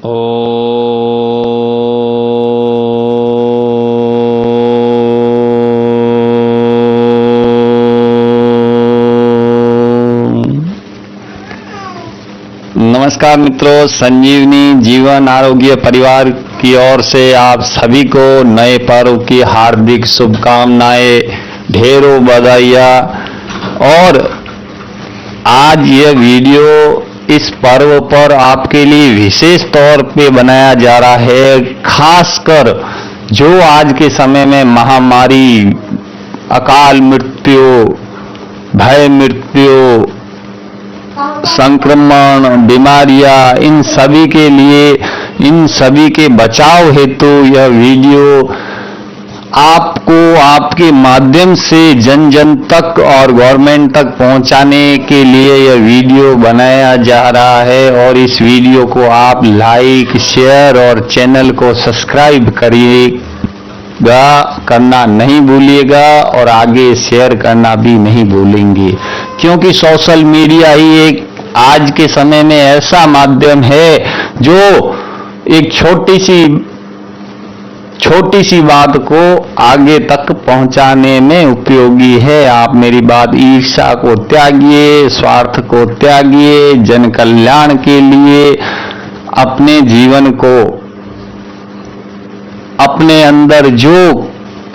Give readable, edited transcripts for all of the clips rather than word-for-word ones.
नमस्कार मित्रों, संजीवनी जीवन आरोग्य परिवार की ओर से आप सभी को नए पर्व की हार्दिक शुभकामनाएं, ढेरों बधाइयाँ। और आज यह वीडियो इस पर्व पर आपके लिए विशेष तौर पे बनाया जा रहा है, खासकर जो आज के समय में महामारी, अकाल मृत्यु, भय मृत्यु, संक्रमण, बीमारियां, इन सभी के लिए, इन सभी के बचाव हेतु यह वीडियो आपको आपके माध्यम से जन जन तक और गवर्नमेंट तक पहुंचाने के लिए यह वीडियो बनाया जा रहा है। और इस वीडियो को आप लाइक, शेयर और चैनल को सब्सक्राइब करिएगा, करना नहीं भूलिएगा और आगे शेयर करना भी नहीं भूलेंगे, क्योंकि सोशल मीडिया ही एक आज के समय में ऐसा माध्यम है जो एक छोटी सी बात को आगे तक पहुंचाने में उपयोगी है। आप मेरी बात, ईर्ष्या को त्यागिए, स्वार्थ को त्यागिए, जन कल्याण के लिए अपने जीवन को, अपने अंदर जो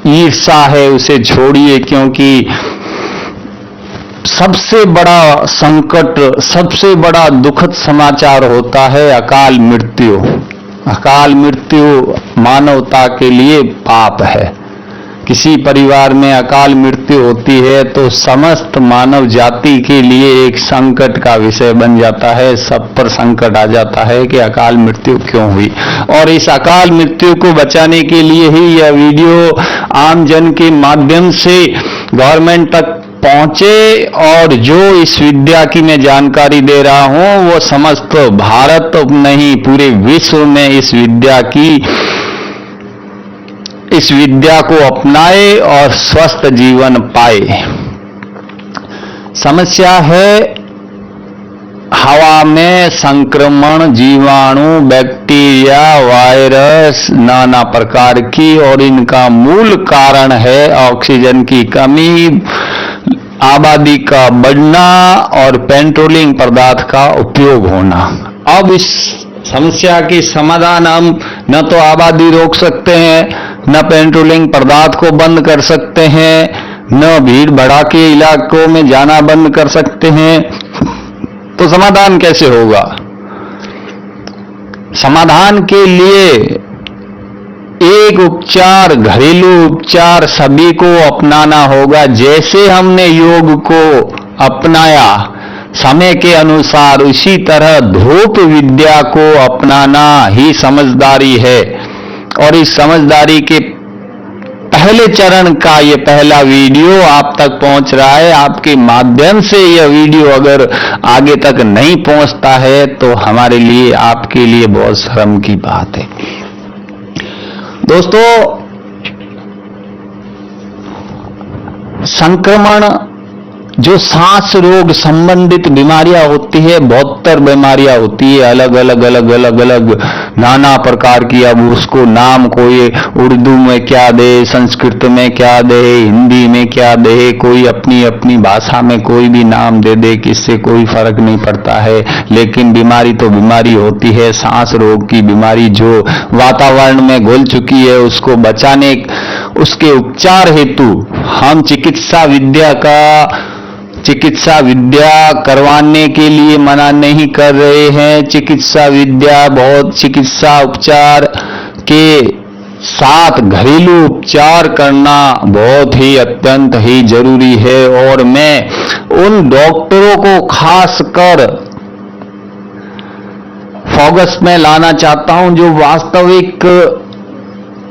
ईर्ष्या है उसे छोड़िए, क्योंकि सबसे बड़ा संकट, सबसे बड़ा दुखद समाचार होता है अकाल मृत्यु। अकाल मृत्यु मानवता के लिए पाप है। किसी परिवार में अकाल मृत्यु होती है तो समस्त मानव जाति के लिए एक संकट का विषय बन जाता है। सब पर संकट आ जाता है कि अकाल मृत्यु क्यों हुई। और इस अकाल मृत्यु को बचाने के लिए ही यह वीडियो आम जन के माध्यम से गवर्नमेंट तक पहुंचे। और जो इस विद्या की मैं जानकारी दे रहा हूं वो समस्त भारत नहीं, पूरे विश्व में इस विद्या को अपनाए और स्वस्थ जीवन पाए। समस्या है हवा में संक्रमण, जीवाणु, बैक्टीरिया, वायरस, नाना प्रकार की, और इनका मूल कारण है ऑक्सीजन की कमी, आबादी का बढ़ना और पेट्रोलिंग पदार्थ का उपयोग होना। अब इस समस्या की समाधान हम न तो आबादी रोक सकते हैं, न पेट्रोलिंग पदार्थ को बंद कर सकते हैं, न भीड़ भड़ाके इलाकों में जाना बंद कर सकते हैं। तो समाधान कैसे होगा? समाधान के लिए एक उपचार, घरेलू उपचार सभी को अपनाना होगा। जैसे हमने योग को अपनाया समय के अनुसार, उसी तरह धूप विद्या को अपनाना ही समझदारी है। और इस समझदारी के पहले चरण का ये पहला वीडियो आप तक पहुंच रहा है। आपके माध्यम से यह वीडियो अगर आगे तक नहीं पहुंचता है तो हमारे लिए, आपके लिए बहुत शर्म की बात है। दोस्तों, संक्रमण, जो सांस रोग संबंधित बीमारियां होती है, 72 बीमारियां होती है, अलग अलग नाना प्रकार की। अब उसको नाम कोई उर्दू में क्या दे, संस्कृत में क्या दे, हिंदी में क्या दे, कोई अपनी अपनी भाषा में कोई भी नाम दे दे, किससे कोई फर्क नहीं पड़ता है। लेकिन बीमारी तो बीमारी होती है। सांस रोग की बीमारी जो वातावरण में घुल चुकी है, उसको बचाने, उसके उपचार हेतु हम चिकित्सा विद्या करवाने के लिए मना नहीं कर रहे हैं। चिकित्सा उपचार के साथ घरेलू उपचार करना बहुत ही अत्यंत ही जरूरी है। और मैं उन डॉक्टरों को खासकर फोकस में लाना चाहता हूं जो वास्तविक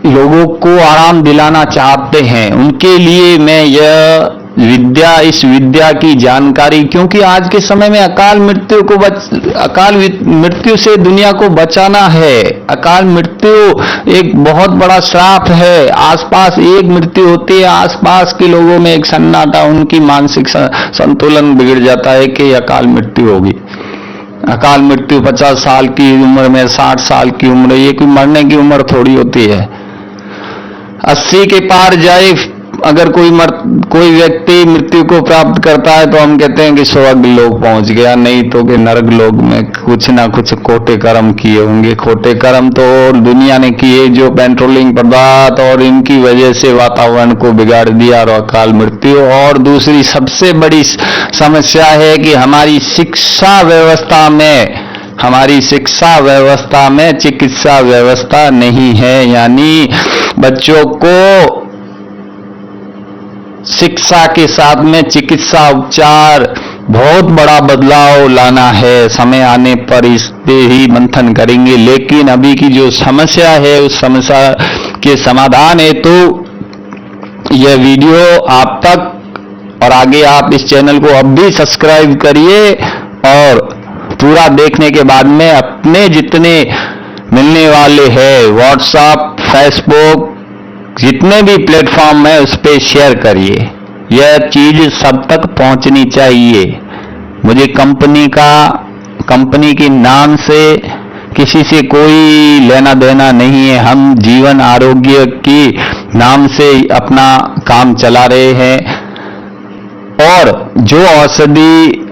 लोगों को आराम दिलाना चाहते हैं। उनके लिए मैं यह विद्या, इस विद्या की जानकारी, क्योंकि आज के समय में अकाल मृत्यु से दुनिया को बचाना है। अकाल मृत्यु एक बहुत बड़ा श्राप है। आसपास एक मृत्यु होती है, आसपास के लोगों में एक सन्नाटा, उनकी मानसिक संतुलन बिगड़ जाता है कि अकाल मृत्यु होगी। अकाल मृत्यु 50 साल की उम्र में, 60 साल की उम्र, ये कोई मरने की उम्र थोड़ी होती है। 80 के पार जाए अगर कोई व्यक्ति मृत्यु को प्राप्त करता है तो हम कहते हैं कि स्वर्ग लोक पहुंच गया, नहीं तो कि नरक लोक में कुछ ना कुछ खोटे कर्म किए होंगे। खोटे कर्म तो दुनिया ने किए, जो पेट्रोलिंग पदार्थ और इनकी वजह से वातावरण को बिगाड़ दिया, और अकाल मृत्यु। और दूसरी सबसे बड़ी समस्या है कि हमारी शिक्षा व्यवस्था में चिकित्सा व्यवस्था नहीं है, यानी बच्चों को शिक्षा के साथ में चिकित्सा उपचार बहुत बड़ा बदलाव लाना है। समय आने पर इस पे ही मंथन करेंगे, लेकिन अभी की जो समस्या है उस समस्या के समाधान हेतु यह वीडियो आप तक, और आगे आप इस चैनल को अब भी सब्सक्राइब करिए और पूरा देखने के बाद में अपने जितने मिलने वाले हैं व्हाट्सएप, फेसबुक, जितने भी प्लेटफॉर्म है उस पे शेयर करिए। यह चीज सब तक पहुंचनी चाहिए। मुझे कंपनी के नाम से किसी से कोई लेना देना नहीं है। हम जीवन आरोग्य की नाम से अपना काम चला रहे हैं, और जो औषधि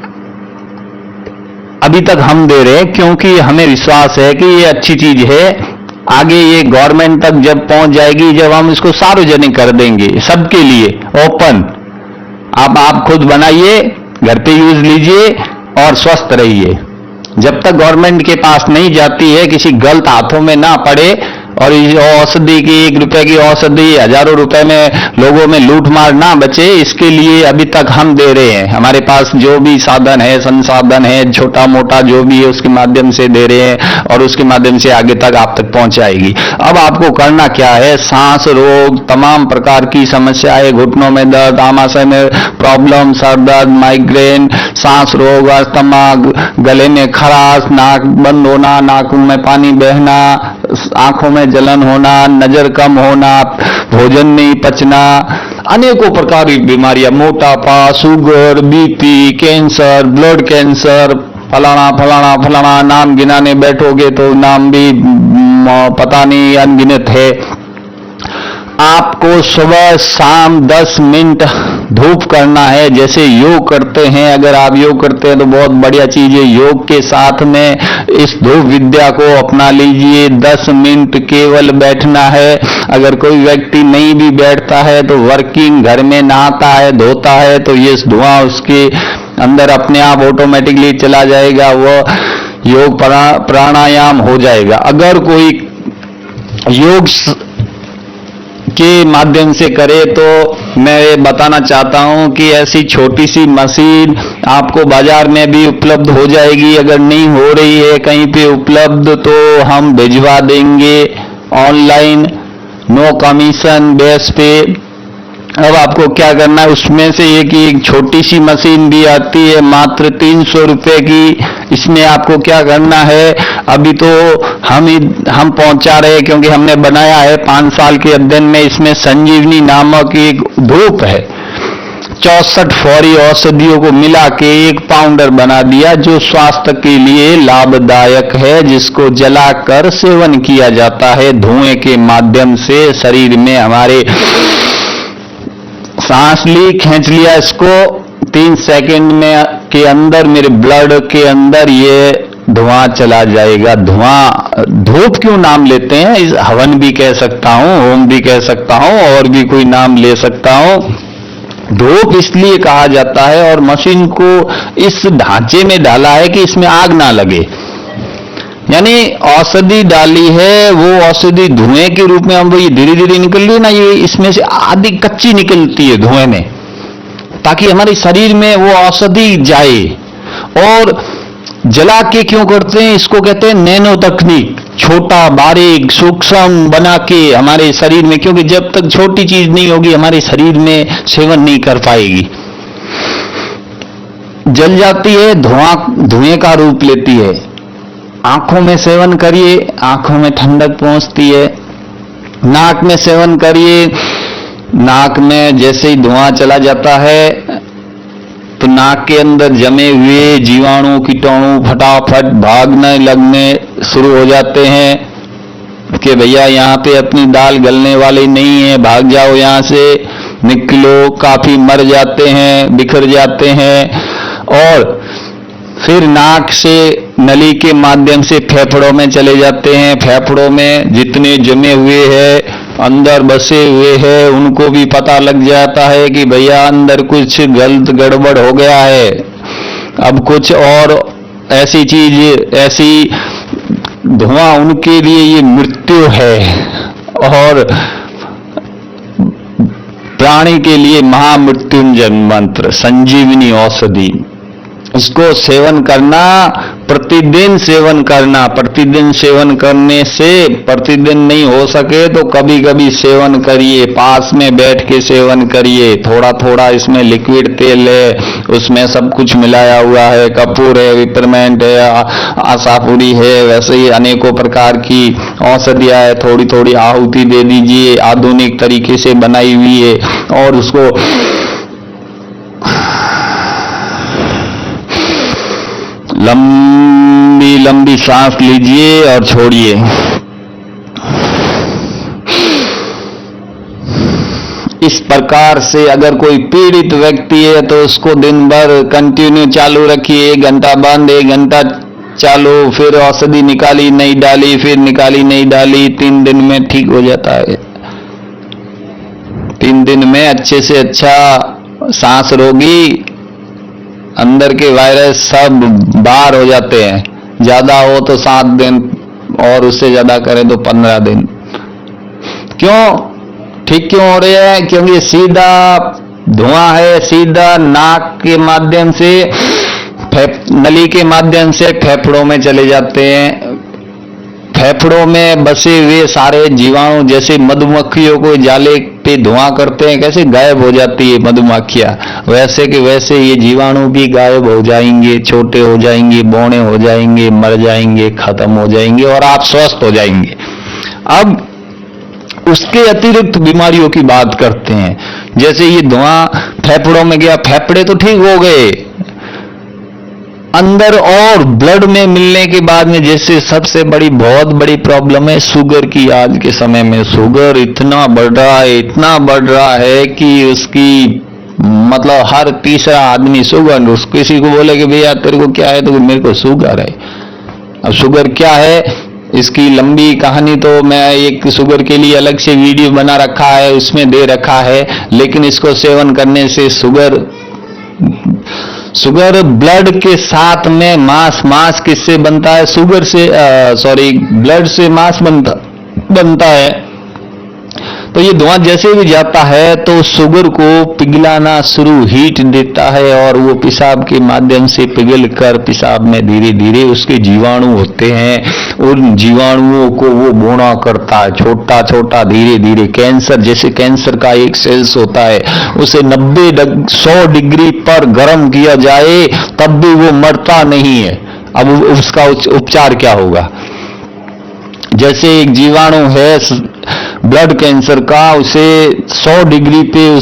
अभी तक हम दे रहे हैं क्योंकि हमें विश्वास है कि ये अच्छी चीज है। आगे ये गवर्नमेंट तक जब पहुंच जाएगी, जब हम इसको सार्वजनिक कर देंगे सबके लिए ओपन, आप खुद बनाइए, घर पे यूज लीजिए और स्वस्थ रहिए। जब तक गवर्नमेंट के पास नहीं जाती है, किसी गलत हाथों में ना पड़े, और इस औषधि की 1 रुपए की औषधि हजारों रुपए में लोगों में लूट मार ना बचे, इसके लिए अभी तक हम दे रहे हैं। हमारे पास जो भी साधन है, संसाधन है, छोटा मोटा जो भी है उसके माध्यम से दे रहे हैं, और उसके माध्यम से आगे तक आप तक पहुंचाएगी। अब आपको करना क्या है, सांस रोग, तमाम प्रकार की समस्याएं, घुटनों में दर्द, आमाशय में प्रॉब्लम, सर दर्द, माइग्रेन, सांस रोग, अस्थमा, गले में खराश, नाक बंद होना, नाक में पानी बहना, आंखों में जलन होना, नजर कम होना, भोजन नहीं पचना, अनेकों प्रकार की बीमारियां, मोटापा, sugar, BP, cancer, blood cancer, फलाना नाम गिनाने बैठोगे तो नाम भी पता नहीं अनगिनत है। आपको सुबह शाम 10 मिनट धूप करना है, जैसे योग करते हैं। अगर आप योग करते हैं तो बहुत बढ़िया चीज है। योग के साथ में इस धूप विद्या को अपना लीजिए। 10 मिनट केवल बैठना है। अगर कोई व्यक्ति नहीं भी बैठता है तो वर्किंग घर में नहाता है, धोता है, तो ये धुआं उसके अंदर अपने आप ऑटोमेटिकली चला जाएगा, वो योग प्राणायाम हो जाएगा। अगर कोई योग के माध्यम से करे तो मैं ये बताना चाहता हूं कि ऐसी छोटी सी मशीन आपको बाजार में भी उपलब्ध हो जाएगी। अगर नहीं हो रही है कहीं पे उपलब्ध तो हम भिजवा देंगे ऑनलाइन, नो कमीशन बेस पे। अब आपको क्या करना है, उसमें से एक छोटी सी मशीन भी आती है मात्र 300 रुपए की। इसमें आपको क्या करना है, अभी तो हम पहुंचा रहे हैं क्योंकि हमने बनाया है 5 साल के अध्ययन में। इसमें संजीवनी नामक एक धूप है, 64 फौरी औषधियों को मिला के एक पाउडर बना दिया जो स्वास्थ्य के लिए लाभदायक है, जिसको जलाकर सेवन किया जाता है धुएं के माध्यम से। शरीर में हमारे सांस ली, खींच लिया इसको, 3 सेकंड में के अंदर मेरे ब्लड के अंदर ये धुआं चला जाएगा। धूप क्यों नाम लेते हैं, इस हवन भी कह सकता हूं, होम भी कह सकता हूं, और भी कोई नाम ले सकता हूं। धूप इसलिए कहा जाता है, और मशीन को इस ढांचे में डाला है कि इसमें आग ना लगे, यानी औषधि डाली है, वो औषधि धुएं के रूप में हम वो ये धीरे धीरे निकल रही है ना, ये इसमें से आधी कच्ची निकलती है धुएं में, ताकि हमारे शरीर में वो औषधि जाए। और जला के क्यों करते हैं, इसको कहते हैं नैनो तकनीक, छोटा बारीक सूक्ष्म बना के हमारे शरीर में, क्योंकि जब तक छोटी चीज नहीं होगी हमारे शरीर में सेवन नहीं कर पाएगी। जल जाती है, धुएं का रूप लेती है। आंखों में सेवन करिए, आंखों में ठंडक पहुंचती है। नाक में सेवन करिए, नाक में जैसे ही धुआं चला जाता है तो नाक के अंदर जमे हुए जीवाणु कीटाणु फटाफट भागने लगने शुरू हो जाते हैं कि भैया यहाँ पे अपनी दाल गलने वाली नहीं है, भाग जाओ यहाँ से, निकलो। काफी मर जाते हैं, बिखर जाते हैं। और फिर नाक से नली के माध्यम से फेफड़ों में चले जाते हैं। फेफड़ों में जितने जमे हुए हैं, अंदर बसे हुए हैं, उनको भी पता लग जाता है कि भैया अंदर कुछ गलत गड़बड़ हो गया है, अब कुछ और ऐसी चीज, ऐसी धुआं उनके लिए ये मृत्यु है। और प्राणी के लिए महामृत्युंजय मंत्र, संजीवनी औषधि, इसको सेवन करना, प्रतिदिन सेवन करना। प्रतिदिन सेवन करने से, प्रतिदिन नहीं हो सके तो कभी कभी सेवन करिए, पास में बैठ के सेवन करिए। थोड़ा थोड़ा इसमें लिक्विड तेल है, उसमें सब कुछ मिलाया हुआ है, कपूर है, पिपरमेंट है, आशापुरी है, वैसे ही अनेकों प्रकार की औषधियां है। थोड़ी थोड़ी आहुति दे दीजिए, आधुनिक तरीके से बनाई हुई है। और उसको लंबी लंबी सांस लीजिए और छोड़िए। इस प्रकार से अगर कोई पीड़ित व्यक्ति है तो उसको दिन भर कंटिन्यू चालू रखिए, 1 घंटा बंद, 1 घंटा चालू, फिर औषधि निकाली नहीं डाली, फिर निकाली नहीं डाली, 3 दिन में ठीक हो जाता है। 3 दिन में अच्छे से अच्छा सांस रोगी, अंदर के वायरस सब बाहर हो जाते हैं। ज्यादा हो तो 7 दिन और उससे ज्यादा करें तो 15 दिन। क्यों ठीक क्यों हो रहे हैं? क्योंकि सीधा धुआं है, सीधा नाक के माध्यम से, नली के माध्यम से फेफड़ों में चले जाते हैं। फेफड़ों में बसे हुए सारे जीवाणु, जैसे मधुमक्खियों को जाले पे धुआं करते हैं, कैसे गायब हो जाती है मधुमक्खियां, वैसे कि वैसे ये जीवाणु भी गायब हो जाएंगे, छोटे हो जाएंगे, बौने हो जाएंगे, मर जाएंगे, खत्म हो जाएंगे और आप स्वस्थ हो जाएंगे। अब उसके अतिरिक्त बीमारियों की बात करते हैं। जैसे ये धुआं फेफड़ों में गया, फेफड़े तो ठीक हो गए, अंदर और ब्लड में मिलने के बाद में जैसे सबसे बड़ी, बहुत बड़ी प्रॉब्लम है शुगर की। आज के समय में शुगर इतना बढ़ रहा है, इतना बढ़ रहा है कि उसकी मतलब हर तीसरा आदमी शुगर। उस किसी को बोले कि भैया तेरे को क्या है, तो मेरे को शुगर है। अब शुगर क्या है, इसकी लंबी कहानी तो मैं एक शुगर के लिए अलग से वीडियो बना रखा है, उसमें दे रखा है। लेकिन इसको सेवन करने से शुगर ब्लड के साथ में मांस किससे बनता है? शुगर से, ब्लड से मांस बनता है। तो ये धुआं जैसे भी जाता है तो शुगर को पिघलाना शुरू, हीट देता है और वो पेशाब के माध्यम से पिघल कर पेशाब में धीरे धीरे उसके जीवाणु होते हैं, उन जीवाणुओं को वो बोना करता है, छोटा छोटा धीरे धीरे। कैंसर, जैसे कैंसर का एक सेल्स होता है, उसे 100 डिग्री पर गर्म किया जाए तब भी वो मरता नहीं है। अब उसका उपचार क्या होगा? जैसे एक जीवाणु है ब्लड कैंसर का, उसे 100 डिग्री पे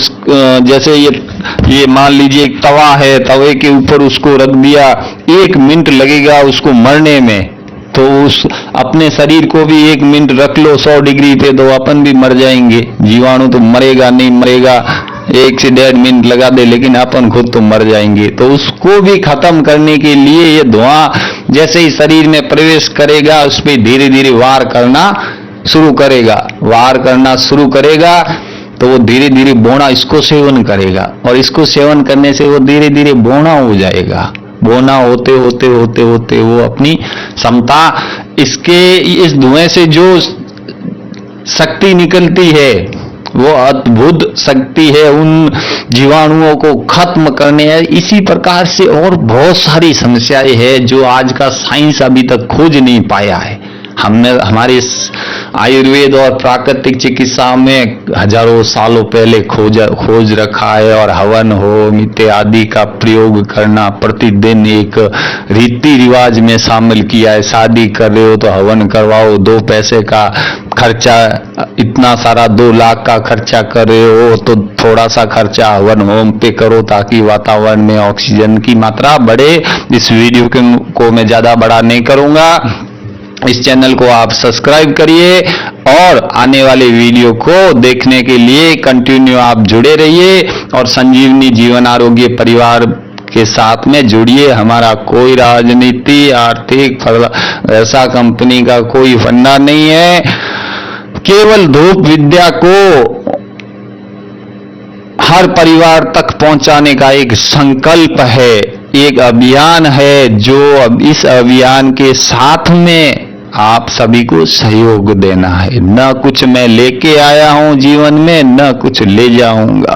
जैसे ये मान लीजिए एक तवा है, तवे के ऊपर उसको रख दिया, 1 मिनट लगेगा उसको मरने में। तो उस अपने शरीर को भी 1 मिनट रख लो 100 डिग्री पे, तो अपन भी मर जाएंगे। जीवाणु तो मरेगा नहीं, मरेगा 1 से 1.5 मिनट लगा दे, लेकिन अपन खुद तो मर जाएंगे। तो उसको भी खत्म करने के लिए ये धुआं जैसे ही शरीर में प्रवेश करेगा, उस पर धीरे धीरे वार करना शुरू करेगा, तो वो धीरे धीरे बोना, इसको सेवन करेगा और इसको सेवन करने से वो धीरे धीरे बोना हो जाएगा। बोना होते होते होते होते वो अपनी क्षमता, इस धुएं से जो शक्ति निकलती है वो अद्भुत शक्ति है उन जीवाणुओं को खत्म करने है। इसी प्रकार से और बहुत सारी समस्याएं हैं जो आज का साइंस अभी तक खोज नहीं पाया है। हमने हमारे आयुर्वेद और प्राकृतिक चिकित्सा में हजारों सालों पहले खोज रखा है। और हवन होम इत्यादि का प्रयोग करना प्रतिदिन एक रीति रिवाज में शामिल किया है। शादी कर रहे हो तो हवन करवाओ, 2 पैसे का खर्चा, इतना सारा 2 लाख का खर्चा कर रहे हो तो थोड़ा सा खर्चा हवन होम पे करो ताकि वातावरण में ऑक्सीजन की मात्रा बढ़े। इस वीडियो को मैं ज्यादा बड़ा नहीं करूंगा। इस चैनल को आप सब्सक्राइब करिए और आने वाले वीडियो को देखने के लिए कंटिन्यू आप जुड़े रहिए और संजीवनी जीवन आरोग्य परिवार के साथ में जुड़िए। हमारा कोई राजनीति आर्थिक ऐसा कंपनी का कोई फंडा नहीं है, केवल धूप विद्या को हर परिवार तक पहुंचाने का एक संकल्प है, एक अभियान है, जो अब इस अभियान के साथ में आप सभी को सहयोग देना है। न कुछ मैं लेके आया हूं जीवन में, न कुछ ले जाऊंगा,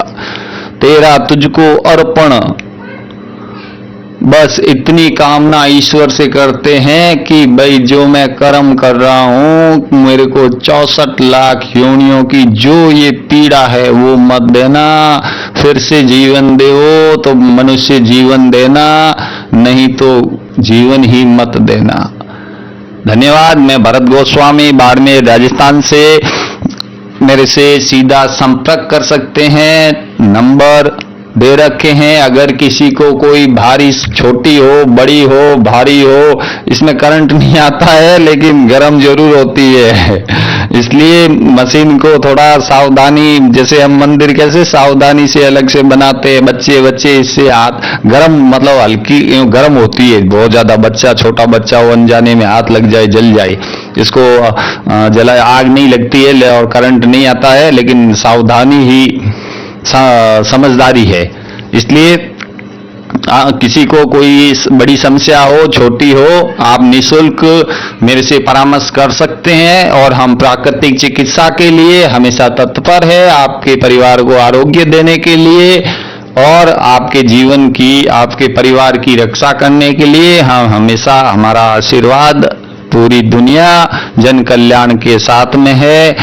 तेरा तुझको अर्पण, बस इतनी कामना ईश्वर से करते हैं कि भाई जो मैं कर्म कर रहा हूं, मेरे को 64 लाख योनियों की जो ये पीड़ा है वो मत देना। फिर से जीवन दो तो मनुष्य जीवन देना, नहीं तो जीवन ही मत देना। धन्यवाद। मैं भरत गोस्वामी, बाड़मेर, राजस्थान से। मेरे से सीधा संपर्क कर सकते हैं, नंबर दे रखे हैं। अगर किसी को कोई भारी, छोटी हो, बड़ी हो, भारी हो, इसमें करंट नहीं आता है लेकिन गर्म जरूर होती है, इसलिए मशीन को थोड़ा सावधानी, जैसे हम मंदिर कैसे सावधानी से अलग से बनाते हैं, बच्चे इससे हाथ गर्म, मतलब हल्की गर्म होती है बहुत ज्यादा। बच्चा, छोटा बच्चा हो, अनजाने में हाथ लग जाए, जल जाए, इसको जला आग नहीं लगती है और करंट नहीं आता है, लेकिन सावधानी ही समझदारी है। इसलिए किसी को कोई बड़ी समस्या हो, छोटी हो, आप निःशुल्क मेरे से परामर्श कर सकते हैं और हम प्राकृतिक चिकित्सा के लिए हमेशा तत्पर है, आपके परिवार को आरोग्य देने के लिए और आपके जीवन की, आपके परिवार की रक्षा करने के लिए। हम हमेशा, हमारा आशीर्वाद पूरी दुनिया जन कल्याण के साथ में है।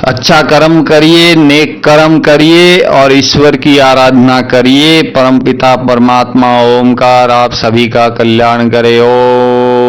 अच्छा कर्म करिए, नेक कर्म करिए और ईश्वर की आराधना करिए। परमपिता परमात्मा ओमकार आप सभी का कल्याण करे। ओम।